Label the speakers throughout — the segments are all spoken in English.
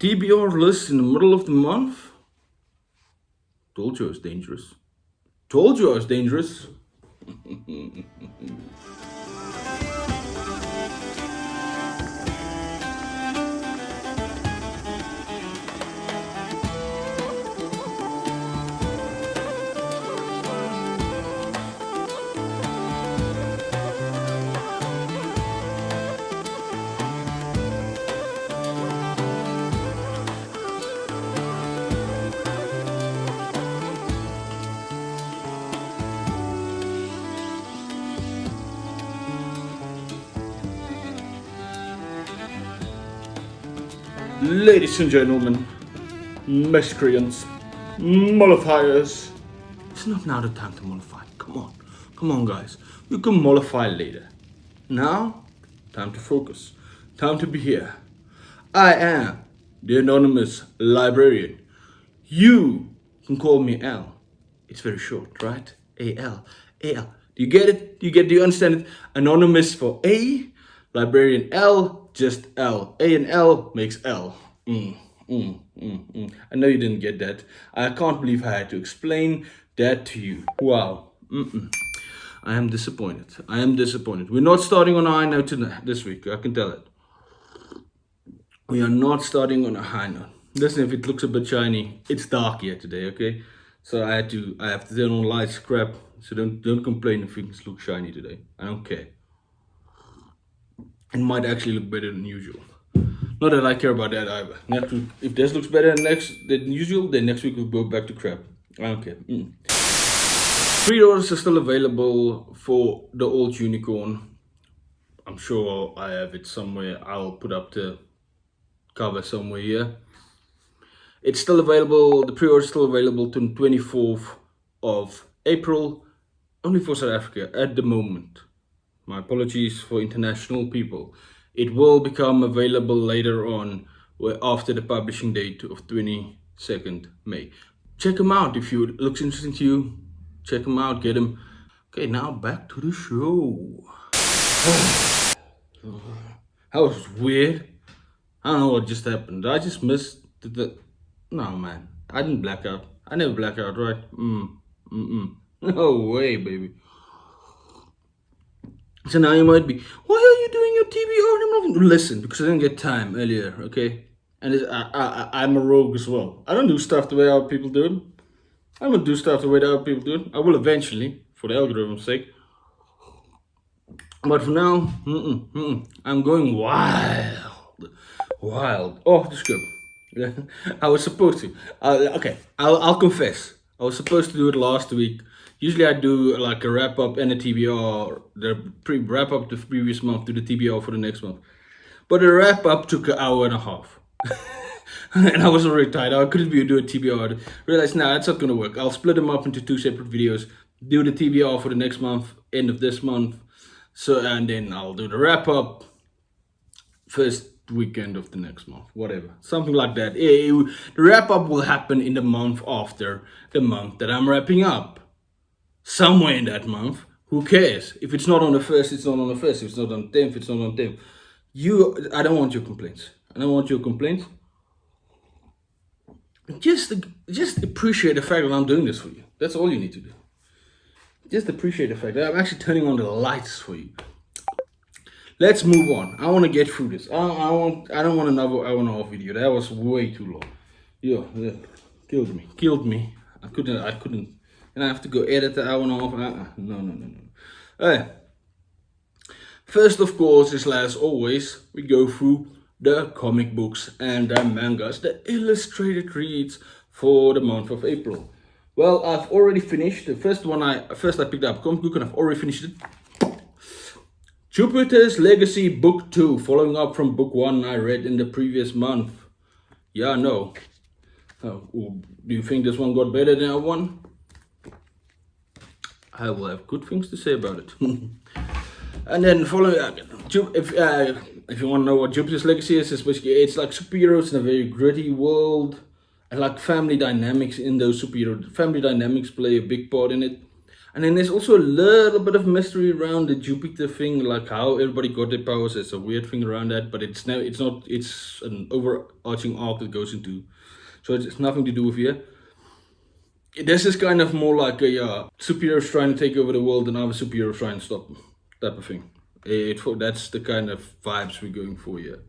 Speaker 1: TBR list in the middle of the month? Told you I was dangerous. Told you I was dangerous. Ladies and gentlemen, miscreants, mollifiers. It's not now the time to mollify. Come on guys. We can mollify later. Now, time to focus. Time to be here. I am the anonymous librarian. You can call me L. It's very short, right? A-L. A-L. Do you get it? Do you understand it? Anonymous for A, librarian L, just L. A and L makes L. I know you didn't get that. I can't believe I had to explain that to you. Wow. I am disappointed. We're not starting on a high note this week. I can tell it. We are not starting on a high note. Listen, if it looks a bit shiny, it's dark here today, okay? So I have to turn on lights, crap. So don't complain if things look shiny today. I don't care. It might actually look better than usual. Not that I care about that either. Next week, if this looks better than usual, then next week we'll go back to crap. I don't care. Pre-orders are still available for the old unicorn. I'm sure I have it somewhere. I'll put up the cover somewhere here. It's still available. The pre-order is still available to the 24th of April. Only for South Africa at the moment. My apologies for international people. It will become available later on after the publishing date of 22nd May. Check them out if it looks interesting to you. Check them out, get them. Okay, now back to the show. That was weird. I don't know what just happened. I just missed the... No, man. I didn't black out. I never black out, right? No way, baby. So now you might be, why are you doing your TBR? Listen, because I didn't get time earlier, okay? And I'm a rogue as well. I don't do stuff the way other people do it. I don't do stuff the way other people do it. I will eventually, for the algorithm's sake. But for now, I'm going wild. Wild. Oh, that's good. Yeah, I was supposed to. Okay, I'll confess. I was supposed to do it last week. Usually I do like a wrap up and a TBR, wrap up the previous month to the TBR for the next month. But the wrap up took an hour and a half. And I was already tired. I couldn't do a TBR. Realized, nah, that's not gonna work. I'll split them up into two separate videos. Do the TBR for the next month, end of this month. And then I'll do the wrap up first weekend of the next month, whatever, something like that. The wrap up will happen in the month after the month that I'm wrapping up. Somewhere in that month, who cares? If it's not on the 1st, it's not on the 1st. If it's not on the 10th, it's not on the 10th. I don't want your complaints. Just appreciate the fact that I'm doing this for you. That's all you need to do. Just appreciate the fact that I'm actually turning on the lights for you. Let's move on. I want to get through this. I don't want another hour and a half video. That was way too long. Yeah, killed me. I couldn't. And I have to go edit the hour and a half. No. First, of course, as always, we go through the comic books and the mangas, the illustrated reads for the month of April. Well, I've already finished the first one. I picked up a comic book and I've already finished it. Jupiter's Legacy Book 2, following up from Book 1 I read in the previous month. Yeah, no. Oh, do you think this one got better than that one? I will have good things to say about it. And then following, if you want to know what Jupiter's Legacy is basically, it's like superheroes in a very gritty world, and like family dynamics in those superheroes. Family dynamics play a big part in it. And then there's also a little bit of mystery around the Jupiter thing, like how everybody got their powers. There's a weird thing around that, but it's an overarching arc that goes into. So it's nothing to do with here. This is kind of more like a superheroes trying to take over the world and other superheroes trying to stop them, type of thing. That's the kind of vibes we're going for here.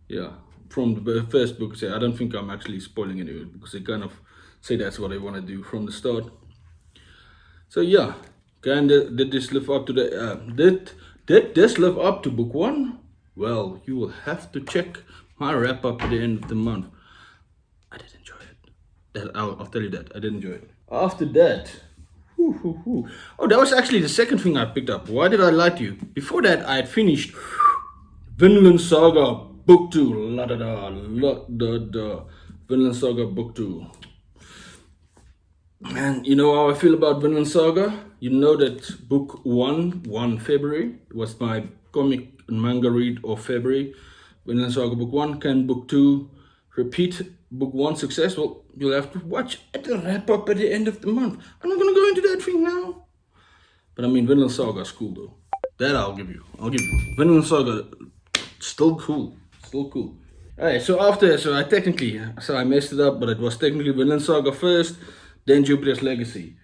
Speaker 1: Yeah, from the first book, I don't think I'm actually spoiling anything because they kind of say that's what they want to do from the start. So yeah, did this live up to the did this live up to book 1? Well, you will have to check my wrap up at the end of the month. I did enjoy it. I'll tell you that I did enjoy it. After that, oh, that was actually the second thing I picked up. Why did I lie to you? Before that, I had finished Vinland Saga Book 2. Vinland Saga Book 2. And you know how I feel about Vinland Saga? You know that book 1 February, was my comic and manga read of February. Vinland Saga book 1, can book 2 repeat book 1 success? Well, you'll have to watch at the wrap up at the end of the month. I'm not gonna go into that thing now. But I mean, Vinland Saga is cool though. That I'll give you. Vinland Saga, still cool. Alright, so I messed it up, but it was technically Vinland Saga first, then Jupiter's Legacy.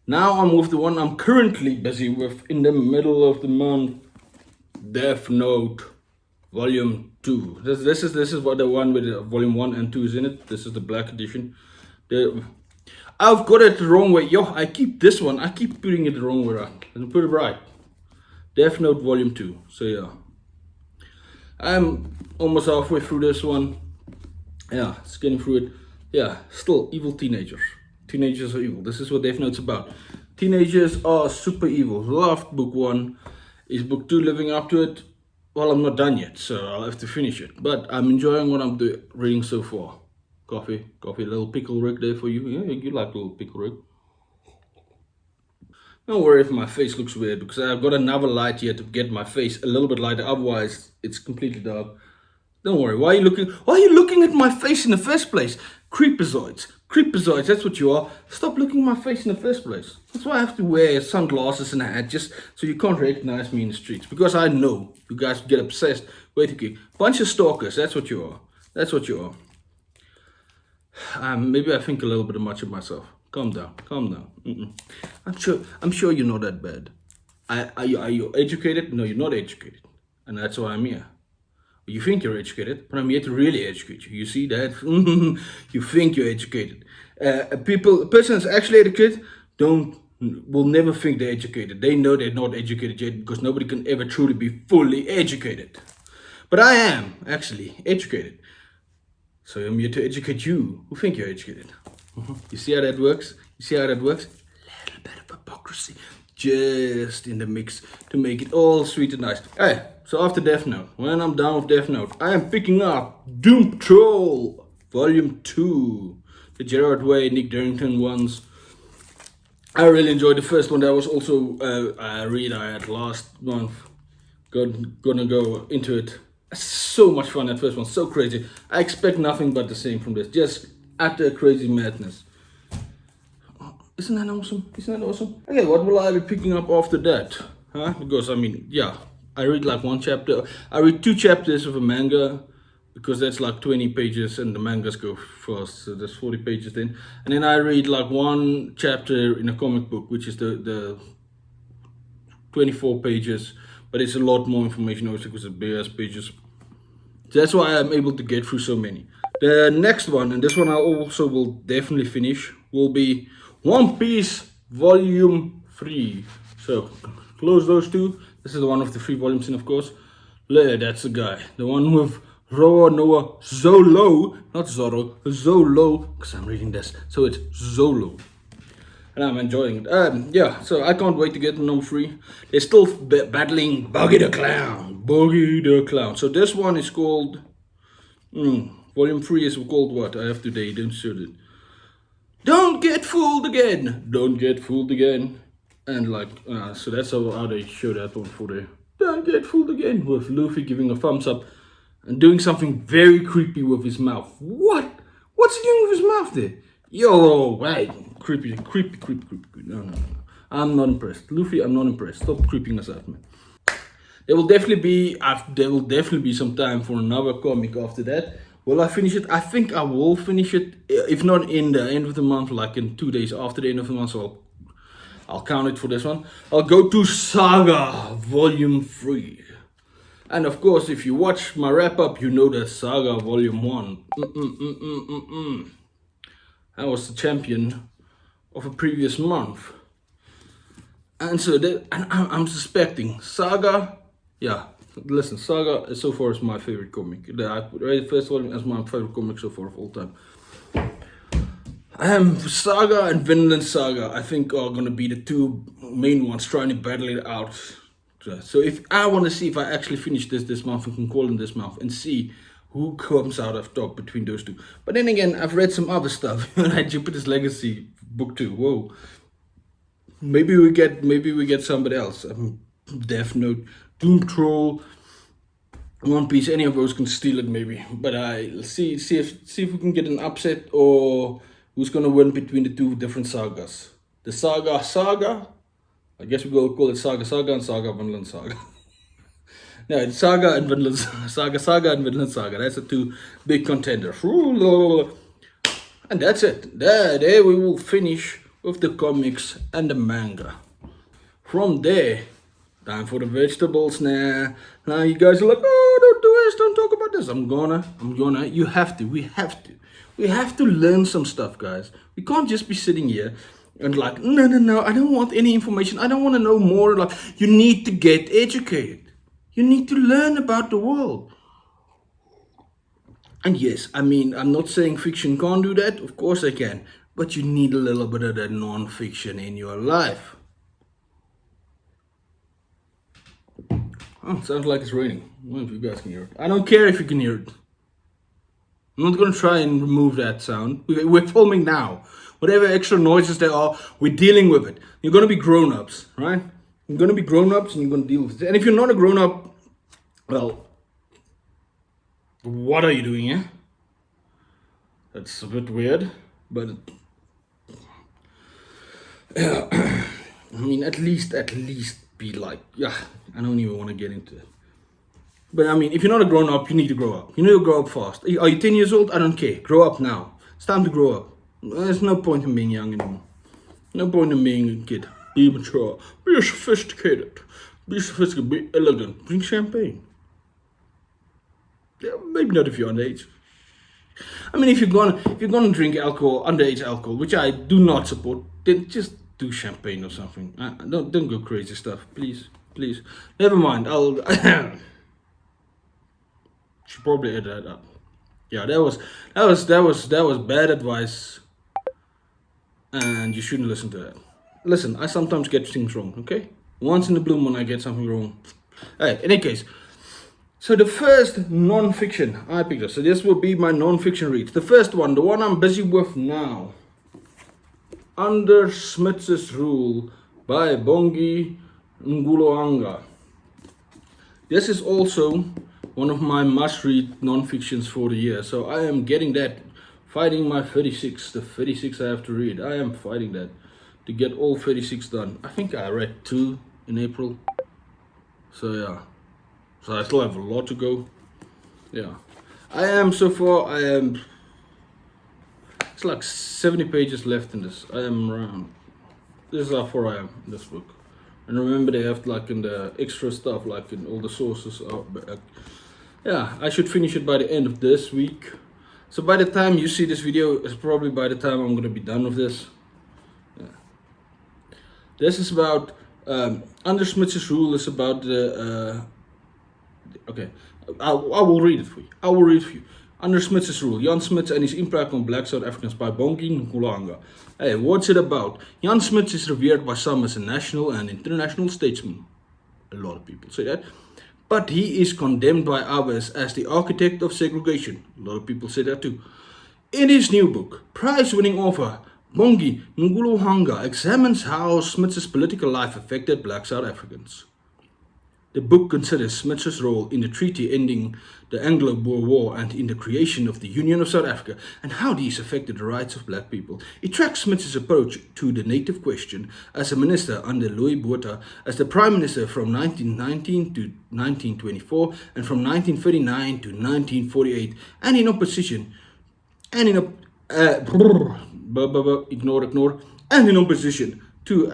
Speaker 1: Now I'm with the one I'm currently busy with in the middle of the month, Death Note Volume 2. This is what the one with Volume 1 and 2 is in it. This is the black edition. I've got it the wrong way. I keep putting it the wrong way around. Let me put it right. Death Note Volume 2. So yeah, I'm almost halfway through this one. Yeah, scanning through it. Yeah, still evil teenagers. Teenagers are evil. This is what Death Note's about. Teenagers are super evil. Loved book 1. Is book 2 living up to it? Well, I'm not done yet, so I'll have to finish it. But I'm enjoying what I'm reading so far. Coffee, a little pickle Rick there for you. Yeah, you like a little pickle Rick. Don't worry if my face looks weird, because I've got another light here to get my face a little bit lighter. Otherwise, it's completely dark. Don't worry. Why are you looking at my face in the first place? Creepazoids, that's what you are. Stop looking at my face in the first place. That's why I have to wear sunglasses and a hat, just so you can't recognize me in the streets. Because I know you guys get obsessed. Wait, okay. Bunch of stalkers, that's what you are. Maybe I think a little bit much of myself. Calm down. I'm sure you're not that bad. Are you educated? No, you're not educated. And that's why I'm here. You think you're educated, but I'm here to really educate you. You see that? You think you're educated. A person that's actually educated will never think they're educated. They know they're not educated yet because nobody can ever truly be fully educated. But I am actually educated. So I'm here to educate you who think you're educated. You see how that works? A little bit of hypocrisy just in the mix to make it all sweet and nice. Hey, so after Death Note, when I'm done with Death Note, I am picking up Doom Patrol Volume 2. The Gerard Way, Nick Darrington ones. I really enjoyed the first one. That was also a read I had last month. Gonna go into it. So much fun, that first one, so crazy. I expect nothing but the same from this. Just utter crazy madness. Isn't that awesome? Okay, what will I be picking up after that? Because I mean, yeah, I read like one chapter. I read 2 chapters of a manga, because that's like 20 pages and the mangas go fast, so there's 40 pages then. And then I read like 1 chapter in a comic book, which is the 24 pages, but it's a lot more information also because it's big ass pages. So that's why I'm able to get through so many. The next one, and this one I also will definitely finish, will be One Piece Volume 3. So close those 2. This is the one of the 3 volumes in, of course. That's the guy. The one with Roa Noah Zolo. Not Zoro, Zolo. Because I'm reading this. So it's Zolo. And I'm enjoying it. Yeah, so I can't wait to get to number 3. They're still battling Buggy the Clown. So this one is called... Volume 3 is called what? I have today, don't show it. Don't get fooled again. And like, so that's how they show that one for there. Don't get fooled again. With Luffy giving a thumbs up and doing something very creepy with his mouth. What? What's he doing with his mouth there? Yo, right. Creepy. No. I'm not impressed. Luffy, I'm not impressed. Stop creeping us out, man. There will definitely be some time for another comic after that. Will I finish it? I think I will finish it. If not in the end of the month, like in 2 days after the end of the month. So I'll count it for this one. I'll go to Saga Volume 3. And of course, if you watch my wrap up, you know that Saga Volume 1. I was the champion of a previous month. And so I'm suspecting Saga. Yeah, listen, Saga is so far is my favorite comic. I read the first volume as my favorite comic so far of all time. Saga and Vinland Saga, I think, are gonna be the two main ones trying to battle it out. So if I want to see if I actually finish this month, I can call them this month and see who comes out of top between those two. But then again, I've read some other stuff. Like Jupiter's Legacy book 2. Whoa. Maybe we get somebody else. Death Note, Doom Patrol, One Piece. Any of those can steal it maybe. But let's see if we can get an upset or who's gonna win between the two different sagas. The Saga. I guess we will call it Saga and Saga Vinland Saga. No, it's Saga and Vinland Saga and Vinland Saga. That's the two big contenders. And that's it. There we will finish with the comics and the manga. From there, time for the vegetables now. Now you guys are like, oh, don't do this, don't talk about this. I'm gonna. You have to. We have to learn some stuff, guys. We can't just be sitting here and like, no, I don't want any information. I don't want to know more. Like, you need to get educated. You need to learn about the world. And yes, I mean, I'm not saying fiction can't do that. Of course I can. But you need a little bit of that non-fiction in your life. Oh, it sounds like it's raining. I don't know if you guys can hear it. I don't care if you can hear it. I'm not going to try and remove that sound. We're filming now. Whatever extra noises there are, we're dealing with it. You're going to be grown-ups, right? You're going to be grown-ups and you're going to deal with it. And if you're not a grown-up, well, what are you doing here? That's a bit weird, but yeah. I mean, at least be like, yeah, I don't even want to get into it. But I mean, if you're not a grown-up, you need to grow up. You need to grow up fast. Are you 10 years old? I don't care. Grow up now. It's time to grow up. There's no point in being young anymore. No point in being a kid. Be mature. Be sophisticated. Be elegant. Drink champagne. Yeah, maybe not if you're underage. I mean, if you're gonna drink alcohol, underage alcohol, which I do not support, then just do champagne or something. Don't go crazy stuff, please. Never mind. I'll should probably edit that up. Yeah, that was bad advice, and you shouldn't listen to that. Listen, I sometimes get things wrong. Okay, once in the blue moon I get something wrong. Alright, in any case. So the first non-fiction I picked up. So this will be my non-fiction reads. The first one, the one I'm busy with now. Under Smith's Rule by Bongi Nguloanga. This is also one of my must-read non-fictions for the year. So I am getting that, fighting my 36, the 36 I have to read. I am fighting that to get all 36 done. I think I read 2 in April. So yeah. So I still have a lot to go. Yeah. It's like 70 pages left in this. This is how far I am in this book. And remember, they have like in the extra stuff, like in all the sources. Yeah, I should finish it by the end of this week. So by the time you see this video, it's probably by the time I'm gonna be done with this. Yeah. This is about Under Smith's Rule is about the. Okay, I will read it for you. Under Smith's Rule, Jan Smith and his impact on black South Africans by Bongi Nguloanga. Hey, what's it about? Jan Smith is revered by some as a national and international statesman. A lot of people say that. But he is condemned by others as the architect of segregation. A lot of people say that too. In his new book, prize-winning author Bongi Nguloanga examines how Smith's political life affected black South Africans. The book considers Smith's role in the treaty ending the Anglo-Boer War and in the creation of the Union of South Africa and how these affected the rights of black people. It tracks Smith's approach to the native question as a minister under Louis Botha, as the prime minister from 1919 to 1924 and from 1939 to 1948, and in opposition and in and in opposition to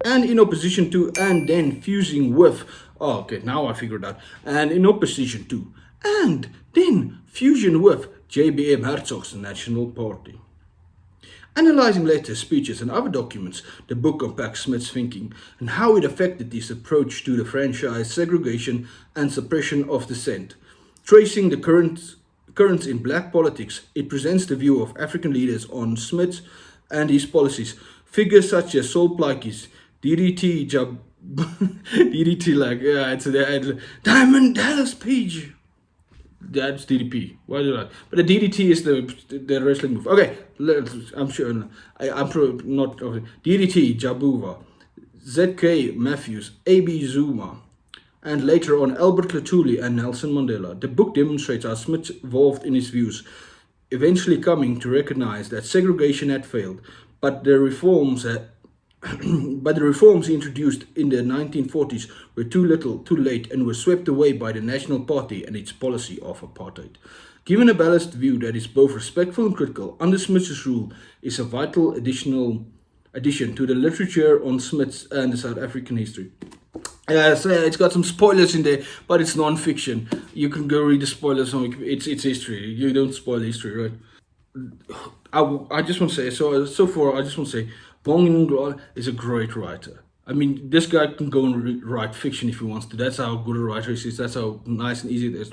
Speaker 1: and in opposition to, and then fusing with, oh, okay, now I figured out, and in opposition to, and then fusion with JBM Hertzog's National Party. Analyzing letters, speeches, and other documents, the book unpacks Smith's thinking and how it affected his approach to the franchise, segregation, and suppression of dissent. Tracing the currents in black politics, it presents the view of African leaders on Smith and his policies. Figures such as Sol Plaatjes, DDT, DDT, like, yeah, it's a Diamond Dallas Page. That's DDP. Why did I? But the DDT is the wrestling move. Okay, I'm sure. I'm not. Okay. DDT, Jabuva, ZK Matthews, AB Zuma, and later on Albert Lutuli and Nelson Mandela. The book demonstrates how Smith evolved in his views, eventually coming to recognize that segregation had failed, but the reforms he introduced in the 1940s were too little, too late, and were swept away by the National Party and its policy of apartheid. Given a balanced view that is both respectful and critical, Under Smith's rule is a vital addition to the literature on Smith's and the South African history. So it's got some spoilers in there, but it's non-fiction. You can go read the spoilers on Wikipedia. It's history. You don't spoil history, right? I just want to say, so far, I just want to say, Bong Nguyen is a great writer. I mean, this guy can go and write fiction if he wants to. That's how good a writer he is. That's how nice and easy it is.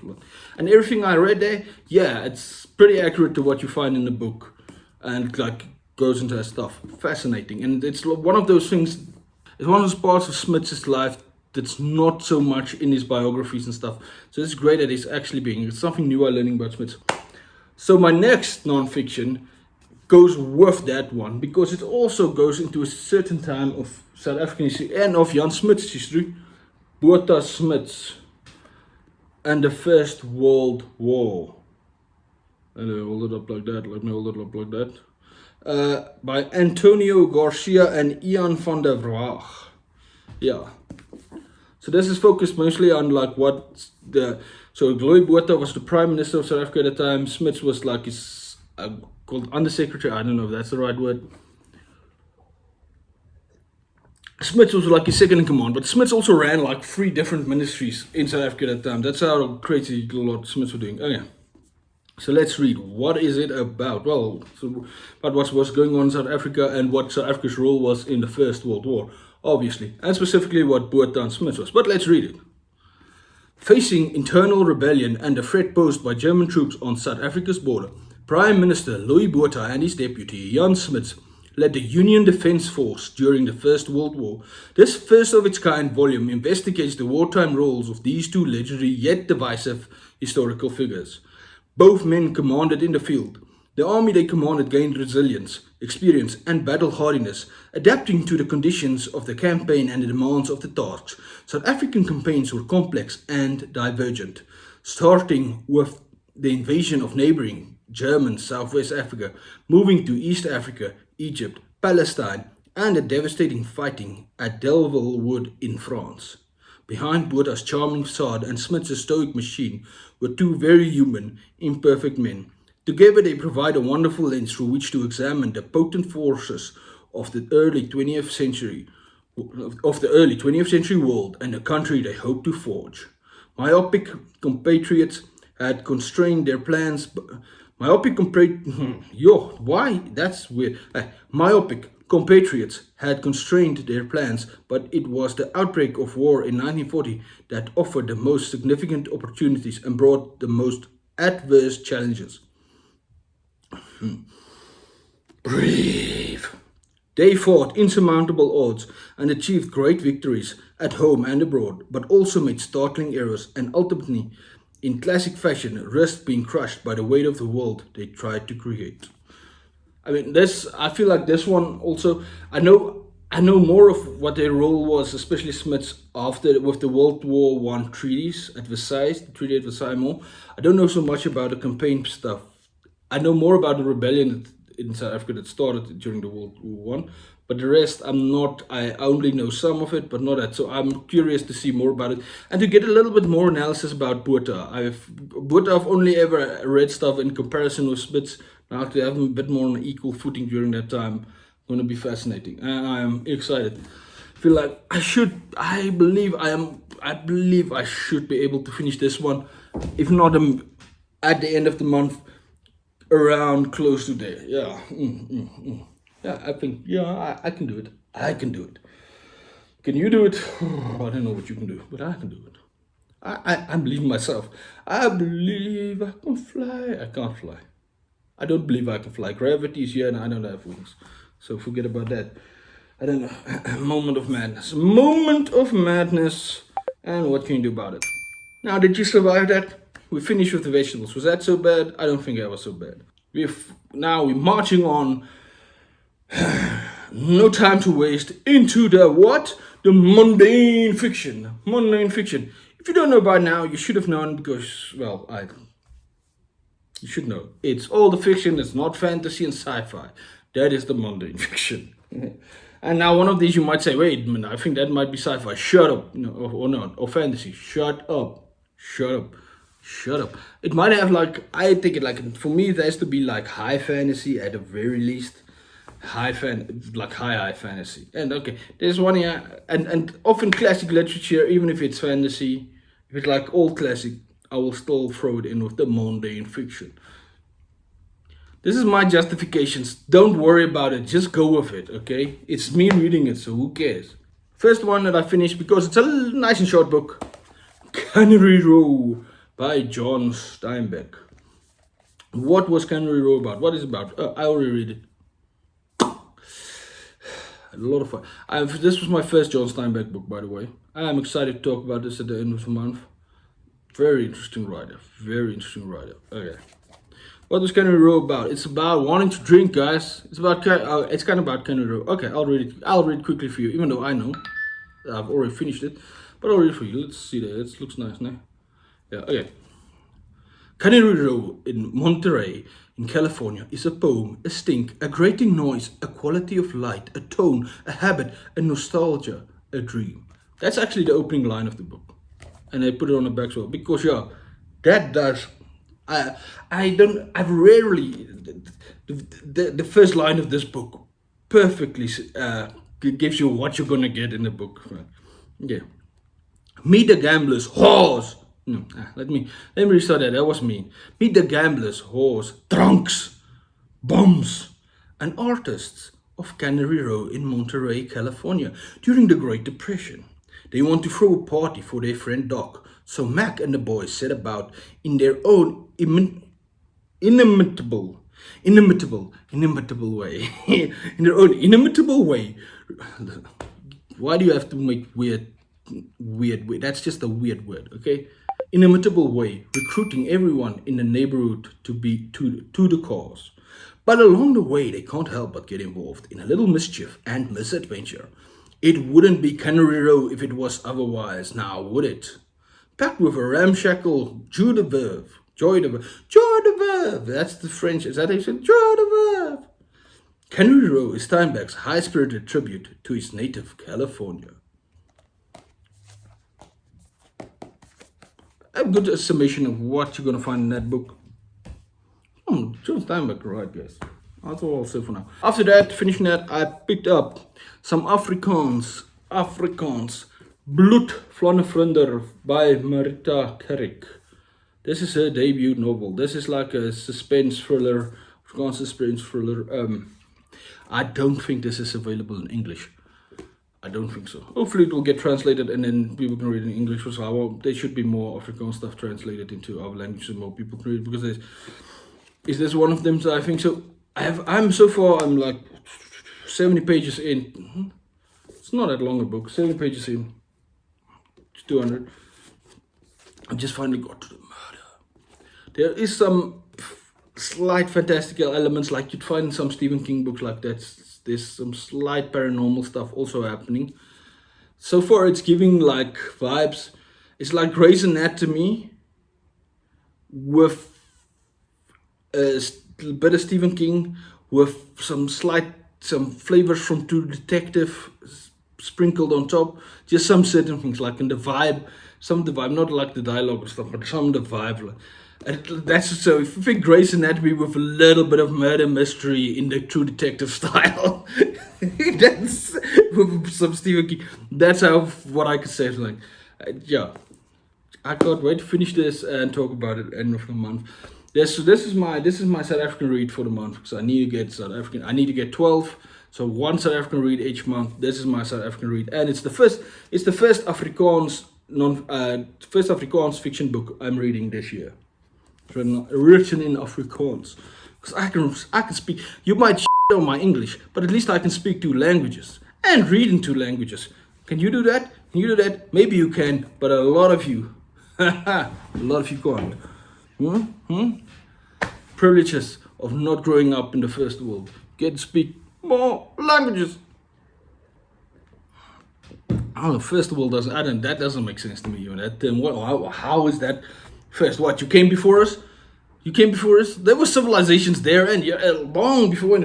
Speaker 1: And everything I read there, yeah, it's pretty accurate to what you find in the book. And like goes into that stuff. Fascinating. And it's one of those things, it's one of those parts of Smith's life that's not so much in his biographies and stuff. So it's great that it's actually it's something new I'm learning about Smith. So my next non-fiction goes with that one, because it also goes into a certain time of South African history and of Jan Smith's history, Botha Smith's, and the First World War. Let me hold it up like that. By Antonio Garcia and Ian van der Waag. Yeah. So this is focused mostly on like so Louis Botha was the Prime Minister of South Africa at the time. Smith was like his called Undersecretary. I don't know if that's the right word. Smith was like his second in command, but Smith also ran like 3 different ministries in South Africa at that time. That's how crazy a lot Smiths were doing. Okay. So let's read. What is it about? Well, about what's going on in South Africa and what South Africa's role was in the First World War, obviously, and specifically what Botha and Smith was. But let's read it. Facing internal rebellion and the threat posed by German troops on South Africa's border, Prime Minister Louis Botha and his deputy Jan Smith led the Union Defence Force during the First World War. This first of its kind volume investigates the wartime roles of these 2 legendary yet divisive historical figures. Both men commanded in the field. The army they commanded gained resilience, experience, and battle hardiness, adapting to the conditions of the campaign and the demands of the tasks. South African campaigns were complex and divergent, starting with the invasion of neighboring German Southwest Africa, moving to East Africa, Egypt, Palestine, and the devastating fighting at Delville Wood in France. Behind Botha's charming facade and Smith's stoic machine were 2 very human, imperfect men. Together they provide a wonderful lens through which to examine the potent forces of the early 20th century world and the country they hope to forge. Myopic compatriots had constrained their plans. Myopic compatriots had constrained their plans, but it was the outbreak of war in 1940 that offered the most significant opportunities and brought the most adverse challenges. Brave. They fought insurmountable odds and achieved great victories at home and abroad, but also made startling errors and ultimately, in classic fashion, risked being crushed by the weight of the world they tried to create. I mean, I feel like this one also, I know I know more of what their role was, especially Smith's, after with the World War One treaties at Versailles, the Treaty at Versailles more. I don't know so much about the campaign stuff. I know more about the rebellion in South Africa that started during the World War One, but the rest I'm not. I only know some of it, but not that. So I'm curious to see more about it and to get a little bit more analysis about Botha. I've only ever read stuff in comparison with Smith's. Now to have them a bit more on an equal footing during that time. Going to be fascinating, and I am excited. Feel like I believe I should be able to finish this one, if not at the end of the month, around close to there. Yeah, yeah. I think I can do it. I can do it. Can you do it? I don't know what you can do, but I can do it. I believe in myself. I believe I can fly. I can't fly. I don't believe I can fly. Gravity is here, and I don't have wings. So forget about that. I don't know. Moment of madness. Moment of madness. And what can you do about it? Now, did you survive that? We finished with the vegetables. Was that so bad? I don't think that was so bad. Now we're marching on. No time to waste into the what? The mundane fiction. Mundane fiction. If you don't know by now, you should have known because, well, you should know. It's all the fiction. It's not fantasy and sci-fi. That is the mundane fiction. And now one of these you might say, wait a minute, I think that might be sci-fi. Shut up. No, or not. Or fantasy. Shut up. Shut up. Shut up. It might have I think it for me it has to be high fantasy at the very least. High fantasy. And okay, there's one here. And often classic literature, even if it's fantasy, if it's old classic, I will still throw it in with the mundane fiction. This is my justifications. Don't worry about it. Just go with it, okay? It's me reading it, so who cares? First one that I finished, because it's a nice and short book. Cannery Row by John Steinbeck. What was Cannery Row about? What is it about? I already read it. A lot of fun. This was my first John Steinbeck book, by the way. I am excited to talk about this at the end of the month. Very interesting writer. Very interesting writer. Okay. What was Cannery Row about? It's about wanting to drink, guys. It's kind of about Cannery Row. Okay, I'll read it. I'll read it quickly for you, even though I know I've already finished it. But I'll read it for you. Let's see that. It looks nice, no? Yeah. Okay. Cannery Row in Monterey, in California, is a poem, a stink, a grating noise, a quality of light, a tone, a habit, a nostalgia, a dream. That's actually the opening line of the book, and they put it on the back as well because that does. I've rarely the first line of this book perfectly gives you what you're gonna get in the book. Right? Yeah. Meet the gamblers, whores. No, let me restart that. That was mean. Meet the gamblers, whores, drunks, bums, and artists of Cannery Row in Monterey, California during the Great Depression. They want to throw a party for their friend Doc. So Mac and the boys set about in their own inimitable way. In their own inimitable way. Why do you have to make weird? That's just a weird word, okay? Inimitable way, recruiting everyone in the neighborhood to be to the cause. But along the way, they can't help but get involved in a little mischief and misadventure. It wouldn't be Cannery Row if it was otherwise, now would it? Packed with a ramshackle joie de vivre. That's the French. Is that how you say joie de vivre? Cannery Row is Steinbeck's high-spirited tribute to his native California. A good summation of what you're gonna find in that book. John Steinbeck, right, guys? That's all I'll say for now. After that, finishing that, I picked up some Afrikaans. Bloed Vlondervlinder by Marita Kerk. This is her debut novel. This is like a suspense thriller, Afrikaans suspense thriller. I don't think this is available in English. I don't think so. Hopefully it will get translated and then people can read it in English as well. There should be more Afrikaans stuff translated into our language so more people can read it because is this one of them? So I think so. I'm so far I'm like 70 pages in. It's not that long a book. 70 pages in. 200. I just finally got to the murder. There is some slight fantastical elements like you'd find in some Stephen King books like that. there's some slight paranormal stuff also happening. So far it's giving like vibes. It's like Grey's Anatomy with a bit of Stephen King with some flavors from True Detective sprinkled on top. Just some certain things like in the vibe, some of the vibe, not like the dialogue and stuff, but some of the vibe. That's so. If you think Grey's Anatomy with a little bit of murder mystery in the True Detective style, that's with some Stephen King. That's what I could say. Like, yeah, I can't wait to finish this and talk about it end of the month. Yes, so this is my South African read for the month because I need to get South African. I need to get 12. So one South African read each month. This is my South African read, and it's the first Afrikaans first Afrikaans fiction book I'm reading this year. Written in Afrikaans, because I can speak. You might shit on my English, but at least I can speak 2 languages and read in 2 languages. Can you do that? Can you do that? Maybe you can, but a lot of you, can't. Privileges of not growing up in the first world. Get to speak more languages. Oh, first world that doesn't make sense to me. How is that? First, what, you came before us? There were civilizations there, and long before.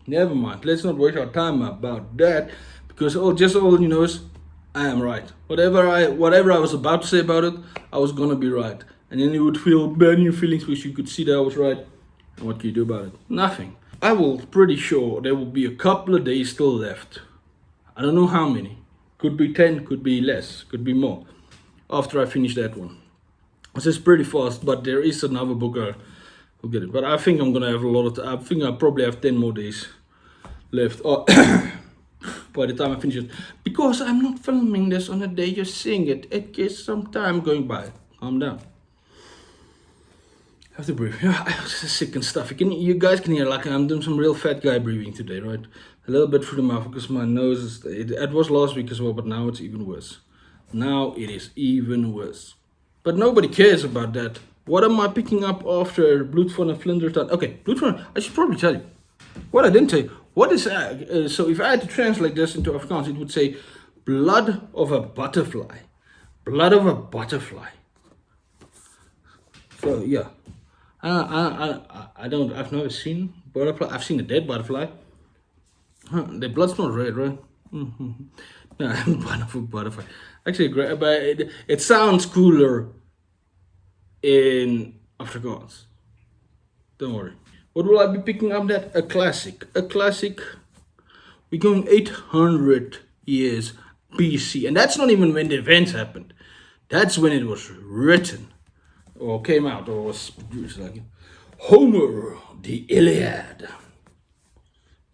Speaker 1: Never mind. Let's not waste our time about that, because all you know is I am right. Whatever I was about to say about it, I was gonna be right, and then you would feel bad in your feelings because you could see that I was right. And what can you do about it? Nothing. I will pretty sure there will be a couple of days still left. I don't know how many. Could be 10, could be less, could be more. After I finish that one. This is pretty fast, but there is another book I'll get it. But I think I'm gonna have a lot of. I think I probably have 10 more days left. By the time I finish it, because I'm not filming this on a day you're seeing it. It gets some time going by. Calm down. I have to breathe. I'm sick and stuff. You guys can hear like I'm doing some real fat guy breathing today, right? A little bit through the mouth because my nose is. It was last week as well, but now it's even worse. Now it is even worse. But nobody cares about that. What am I picking up after Bloed van een Vlinder? Okay, Bloed van. I should probably tell you. What I didn't tell you. What is so if I had to translate this into Afrikaans, it would say blood of a butterfly. Blood of a butterfly. So yeah, I've never seen butterfly. I've seen a dead butterfly. The blood's not red, right? Mm-hmm. No, blood of a butterfly. Actually, great, but it sounds cooler in Afrikaans. Don't worry. What will I be picking up? That a classic. We're going 800 years BC, and that's not even when the events happened. That's when it was written, or came out, or was produced. Like Homer, the Iliad.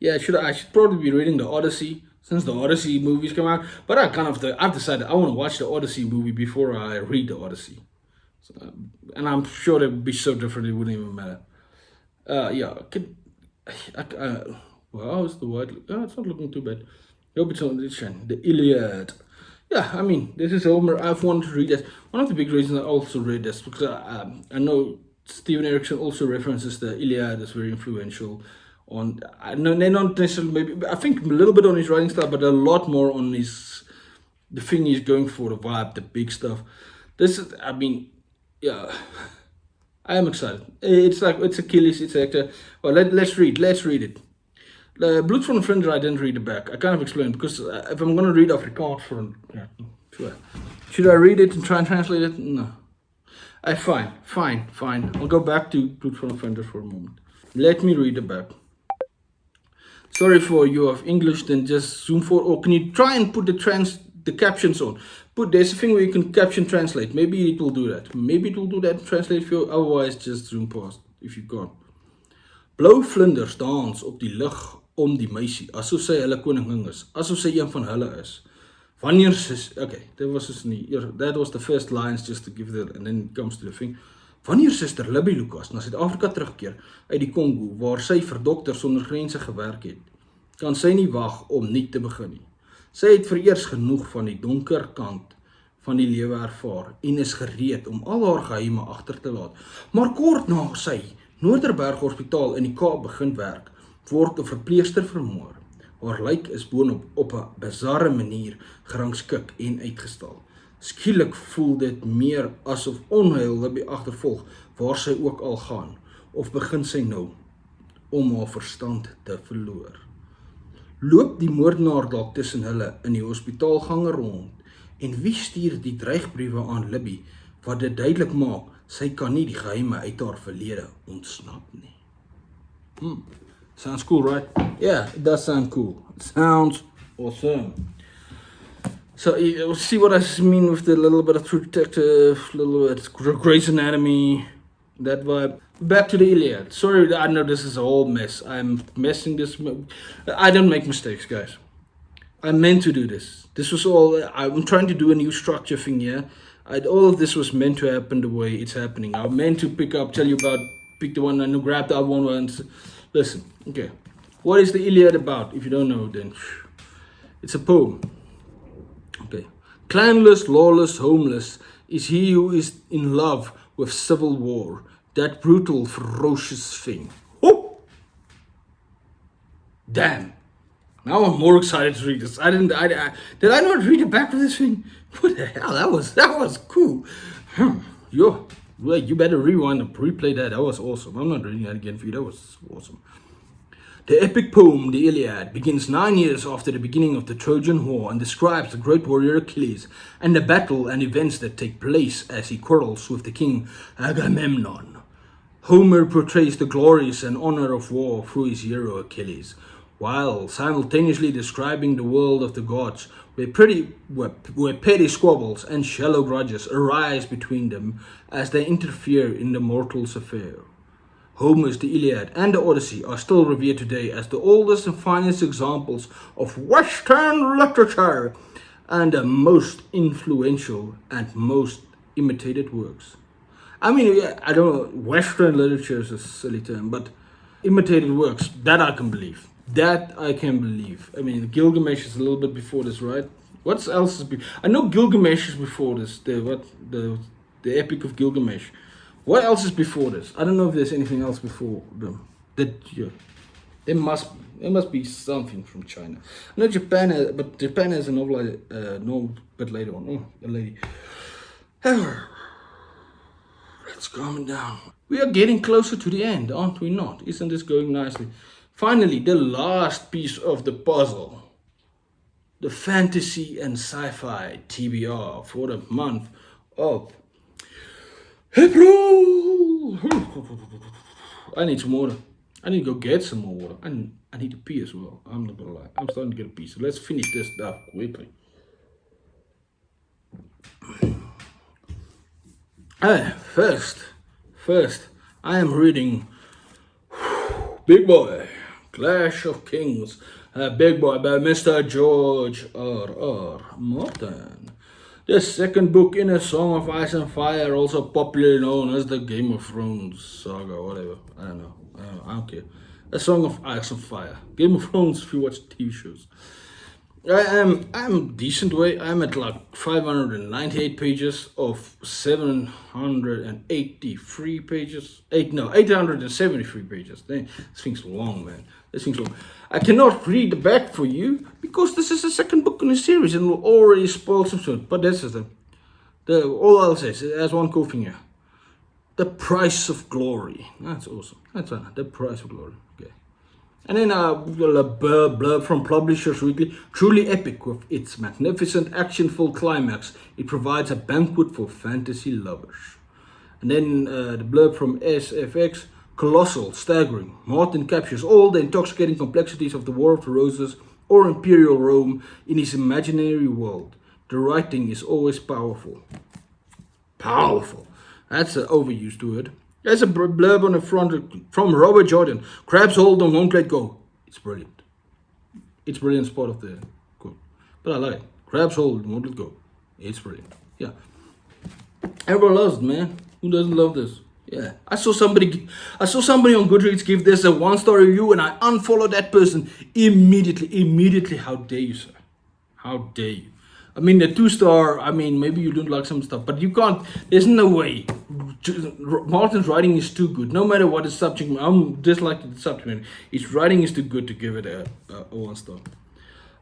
Speaker 1: Yeah, I should probably be reading the Odyssey, since the Odyssey movies come out. But I've decided I want to watch the Odyssey movie before I read the Odyssey. So, and I'm sure it would be so different it wouldn't even matter. Well, how's the word? It's not looking too bad. Hope it's on the Iliad. Yeah, I mean, this is Homer. I've wanted to read this. One of the big reasons I also read this, because I know Steven Erikson also references the Iliad as very influential. They're not necessarily, maybe, I think a little bit on his writing style, but a lot more on the thing he's going for, the vibe, the big stuff. I am excited. It's Achilles, it's Hector. Well, let's read it. Bloed van een Vlinder, I didn't read the back. I kind of explained, because if I'm going to read Afrikaans should I read it and try and translate it? No. Fine. I'll go back to Bloed van een Vlinder for a moment. Let me read the back. Sorry for you of English, then just zoom forward. Or can you try and put the captions on? There's a thing where you can caption translate. Maybe it will do that. Translate for you. Otherwise, just zoom past if you can't. Blou vlinders dans op die lug om die meisie, asof sy hulle koningin is, asof sy een van hulle is. Wanneer okay, that was the first lines just to give that, and then it comes to the thing. Wanneer Suster Libby Lucas na Suid-Afrika terugkeer uit die Kongo, waar sy vir Dokters Sonder Grense gewerk het, kan sy nie wag om nuut te begin nie. Sy het vereers genoeg van die donker kant van die lewe ervaar en is gereed om al haar geheime agter te laat. Maar kort na sy Noorderberg Hospitaal in die Kaap begin werk, word 'n verpleegster vermoor. Haar lyk is boonop op 'n bizarre manier gerangskik en uitgestal. Skielik voel dit meer asof onheil Libby agtervolg waar sy ook al gaan, of begin sy nou om haar verstand te verloor. Loop die moordenaar dalk tussen hulle in die hospitaalgange rond, en wie stuur die dreigbriewe aan Libby, wat dit duidelik maak, sy kan nie die geheime uit haar verlede ontsnap nie. Sounds cool, right? Yeah, it does sound cool. It sounds awesome. So you see what I mean with the little bit of True Detective, little bit Grey's Anatomy, that vibe. Back to the Iliad. Sorry, I know this is a whole mess. I'm messing this. I don't make mistakes, guys. I meant to do this. This was all. I'm trying to do a new structure thing here. All of this was meant to happen the way it's happening. I meant to pick the one and grab the other one. And listen, okay. What is the Iliad about? If you don't know, then it's a poem. Okay. Clanless, lawless, homeless is he who is in love with civil war, that brutal, ferocious thing. Oh! Damn. Now I'm more excited to read this. Did I not read the back of this thing? What the hell? That was cool. You better rewind and replay that. That was awesome. I'm not reading that again for you. That was awesome. The epic poem, the Iliad, begins 9 years after the beginning of the Trojan War and describes the great warrior Achilles and the battle and events that take place as he quarrels with the king Agamemnon. Homer portrays the glories and honor of war through his hero Achilles, while simultaneously describing the world of the gods, where petty squabbles and shallow grudges arise between them as they interfere in the mortal's affair. Homer's The Iliad and the Odyssey are still revered today as the oldest and finest examples of Western literature and the most influential and most imitated works. I mean, yeah, I don't know, Western literature is a silly term, but imitated works, that I can believe. I mean, Gilgamesh is a little bit before this, right? What else is I know Gilgamesh is before this, the Epic of Gilgamesh. What else is before this? I don't know if there's anything else before them. There must be something from China. I know Japan has a novel, but later on. Oh, a lady. Let's calm down. We are getting closer to the end, aren't we not? Isn't this going nicely? Finally, the last piece of the puzzle. The fantasy and sci-fi TBR for the month of April. I need some water. I need to go get some more water. I need to pee as well. I'm not gonna lie. I'm starting to get a pee. So let's finish this stuff quickly. First, I am reading Big Boy, Clash of Kings, Big Boy by Mr. George R.R. Martin. The second book in a Song of Ice and Fire, also popularly known as the Game of Thrones saga, whatever. I don't know. I don't care. A Song of Ice and Fire. Game of Thrones if you watch TV shows. I'm decent way. I'm at like 598 pages of 783 pages. 873 pages. This thing's long, man. This thing's long. I cannot read the back for you because this is the second book in the series and will already spoil some soon. But this is the all I'll say is it has one cool thing here. The Price of Glory. That's awesome. That's the Price of Glory. Okay. And then a blurb from Publishers Weekly. Truly epic with its magnificent action-filled climax. It provides a banquet for fantasy lovers. And then the blurb from SFX. Colossal, staggering. Martin captures all the intoxicating complexities of the War of the Roses or Imperial Rome in his imaginary world. The writing is always powerful. Powerful. That's an overused word. There's a blurb on the front from Robert Jordan. Crabs hold and won't let go. It's brilliant. It's brilliant spot of the quote. But I like it. Crabs hold and won't let go. It's brilliant. Yeah. Everyone loves it, man. Who doesn't love this? Yeah. I saw somebody on Goodreads give this a 1-star review and I unfollowed that person immediately. How dare you, sir? How dare you? I mean, the 2-star, I mean, maybe you don't like some stuff, but you can't, there's no way. Martin's writing is too good. No matter what the subject, I'm disliking the subject. His writing is too good to give it a 1-star.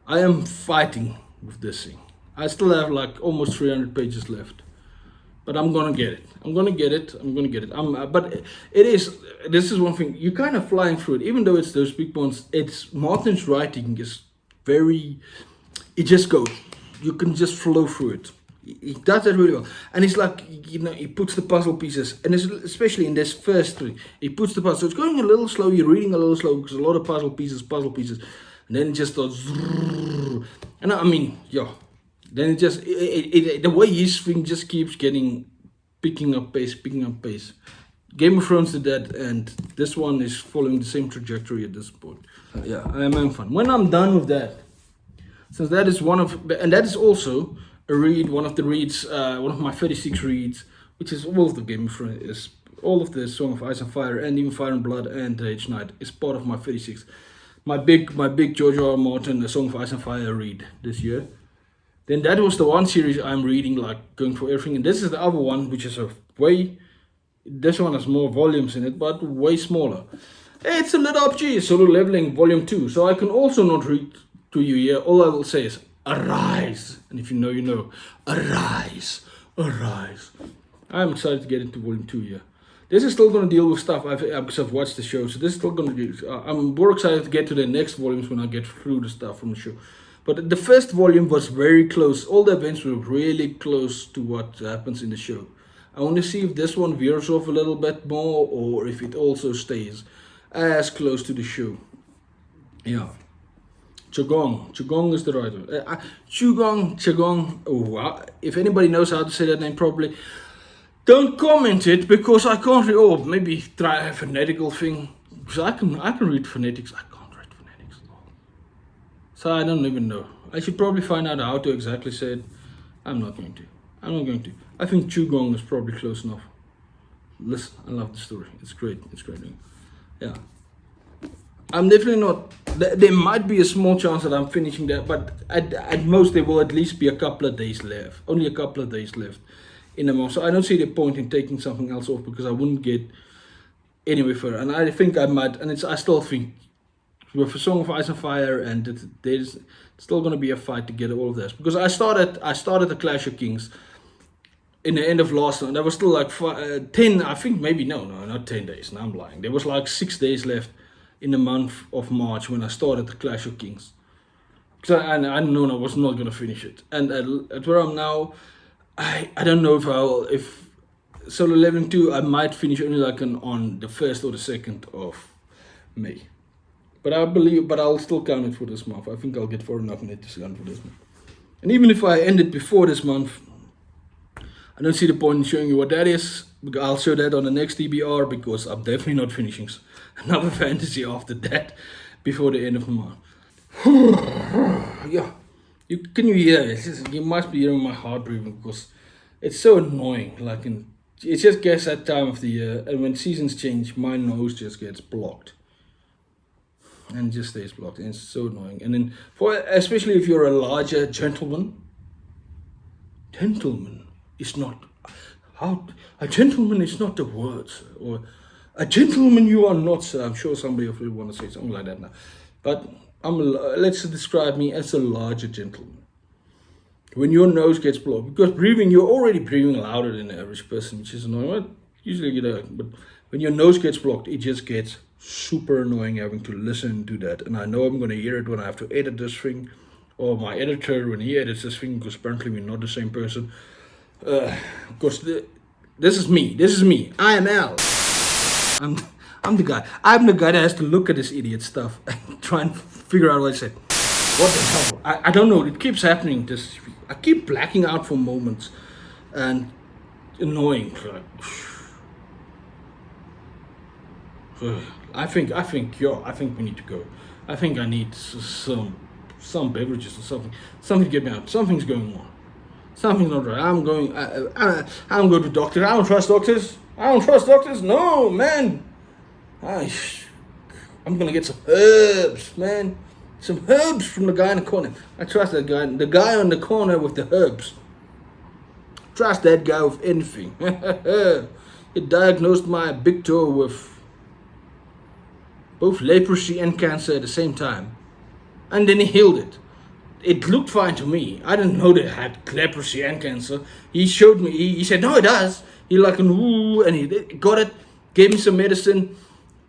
Speaker 1: I am fighting with this thing. I still have like almost 300 pages left. But I'm gonna get it. I'm gonna get it. But this is one thing. You're kind of flying through it. Even though it's those big ones, Martin's writing is very, it just goes. You can just flow through it. He does that really well. And it's like, he puts the puzzle pieces, and especially in this first 3, he puts the puzzle. So it's going a little slow, you're reading a little slow, because a lot of puzzle pieces. And then it just starts, and I mean, yeah. Then it just, the way his thing just keeps picking up pace. Game of Thrones did that, and this one is following the same trajectory at this point. Yeah, I am having fun. When I'm done with that, since that is and that is also a read, one of the reads, one of my 36 reads, which is all of the Game of Thrones, is all of the Song of Ice and Fire, and even Fire and Blood and The Age Knight is part of my 36. My big George R. R. Martin, The Song of Ice and Fire read this year. Then that was the one series I'm reading, like going for everything. And this is the other one, which is this one has more volumes in it, but way smaller. It's a little RPG, Solo Leveling Volume 2. So I can also not read to you here. All I will say is, arise. And if you know, you know. Arise. I'm excited to get into Volume 2 here. This is still going to deal with stuff because I've watched the show. So this is still going to do. I'm more excited to get to the next volumes when I get through the stuff from the show. But the first volume was very close. All the events were really close to what happens in the show. I want to see if this one veers off a little bit more, or if it also stays as close to the show. Yeah. Chugong is the right one. Chugong. Oh, if anybody knows how to say that name properly, don't comment it, because I can't read. Or maybe try a phonetical thing. Because I can read phonetics. I can't read phonetics at all. So I don't even know. I should probably find out how to exactly say it. I'm not going to. I think Chugong is probably close enough. Listen, I love the story. It's great. Yeah. I'm definitely not. There might be a small chance that I'm finishing that, but at most there will at least be a couple of days left. Only a couple of days left in the month. So I don't see the point in taking something else off, because I wouldn't get anywhere further. And I think I might, and I still think with a Song of Ice and Fire, and there's still going to be a fight to get all of this, because I started the Clash of Kings in the end of last month. There was still like 10, I think, maybe no, not 10 days. Now I'm lying. There was like 6 days left in the month of March when I started the Clash of Kings. So I know I was not going to finish it. And at where I'm now, I don't know if Solo Leveling 2, I might finish only like on the 1st or the 2nd of May. But I'll still count it for this month. I think I'll get far enough in it to count for this month. And even if I end it before this month, I don't see the point in showing you what that is. I'll show that on the next TBR, because I'm definitely not finishing another fantasy after that before the end of the month. Yeah, can you hear it? You must be hearing my heart breathing, because it's so annoying. It just gets that time of the year, and when seasons change, my nose just gets blocked. And just stays blocked, and it's so annoying. And then, especially if you're a larger gentleman is not a gentleman is not the word, or a gentleman you are not, sir. I'm sure somebody will want to say something like that now, but let's describe me as a larger gentleman. When your nose gets blocked, because you're already breathing louder than the average person, which is annoying. Usually but when your nose gets blocked, it just gets super annoying having to listen to that. And I know I'm going to hear it when I have to edit this thing, or my editor when he edits this thing, because apparently we're not the same person. Because this is me. I am Al. I'm the guy. I'm the guy that has to look at this idiot stuff and try and figure out what I said. What the hell? I don't know. It keeps happening. I keep blacking out for moments, and annoying. I think we need to go. I think I need some beverages or something. Something to get me out. Something's going on. Something's not right. I'm going to doctor. I don't trust doctors. No, man. I'm gonna get some herbs, man. Some herbs from the guy in the corner. I trust that guy. The guy on the corner with the herbs. Trust that guy with anything. He diagnosed my big toe with both leprosy and cancer at the same time. And then he healed it. It looked fine to me. I didn't know they had leprosy and cancer. He showed me. He said, no, it does. He like, ooh, and he got it. Gave me some medicine.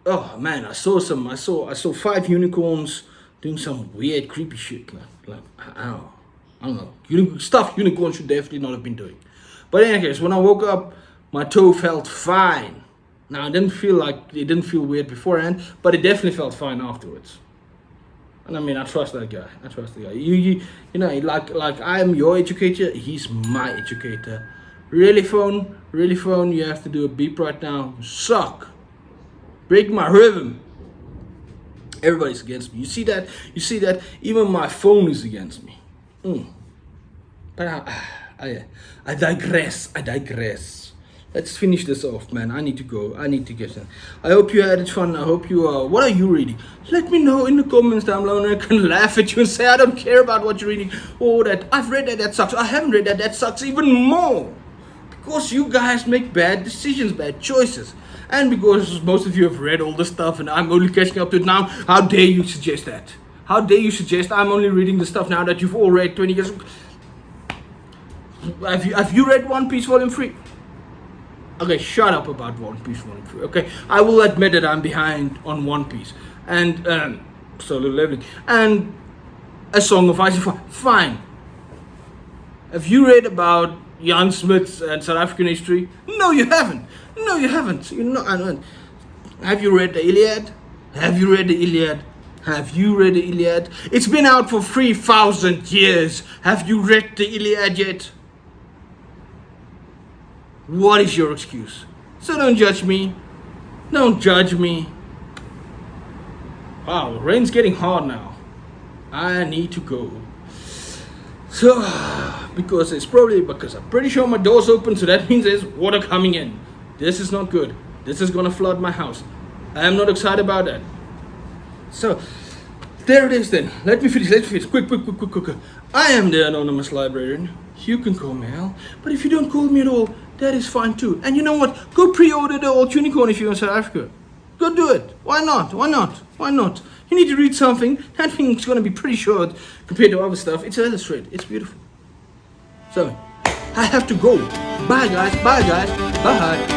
Speaker 1: Oh man, I saw 5 unicorns doing some weird, creepy shit. Like I don't know. Stuff unicorns should definitely not have been doing. But in any case, when I woke up, my toe felt fine. Now it didn't feel weird beforehand, but it definitely felt fine afterwards. And I mean, I trust that guy. I trust the guy. You know, like I am your educator. He's my educator. Really phone. You have to do a beep right now. You suck. Break my rhythm. Everybody's against me. You see that? Even my phone is against me. But I digress. Let's finish this off, man. I need to go. I need to get in. I hope you had it fun. I hope you what are you reading? Let me know in the comments down below, and I can laugh at you and say I don't care about what you're reading. Or that I've read that sucks. I haven't read that sucks even more. Because you guys make bad decisions, bad choices. And because most of you have read all the stuff and I'm only catching up to it now, how dare you suggest that? How dare you suggest I'm only reading the stuff now that you've all read 20 years ago? Have you read One Piece Volume 3? Okay, shut up about One Piece Volume 3. Okay, I will admit that I'm behind on One Piece. And Solo Leveling. And A Song of Ice and Fire. Fine. Have you read about Jan Smith and South African history? No, you haven't. No, you haven't. You know, have you read the Iliad? Have you read the Iliad? Have you read the Iliad? It's been out for 3,000 years. Have you read the Iliad yet? What is your excuse? So don't judge me. Don't judge me. Wow, rain's getting hard now. I need to go. So, because I'm pretty sure my door's open, so that means there's water coming in. This is not good. This is gonna flood my house. I am not excited about that. So, there it is then. Let me finish. Quick. I am the anonymous librarian. You can call me Al, but if you don't call me at all, that is fine too. And you know what? Go pre-order the old unicorn if you're in South Africa. Go do it. Why not? You need to read something. That thing's gonna be pretty short compared to other stuff. It's illustrated. It's beautiful. So, I have to go. Bye guys. Bye.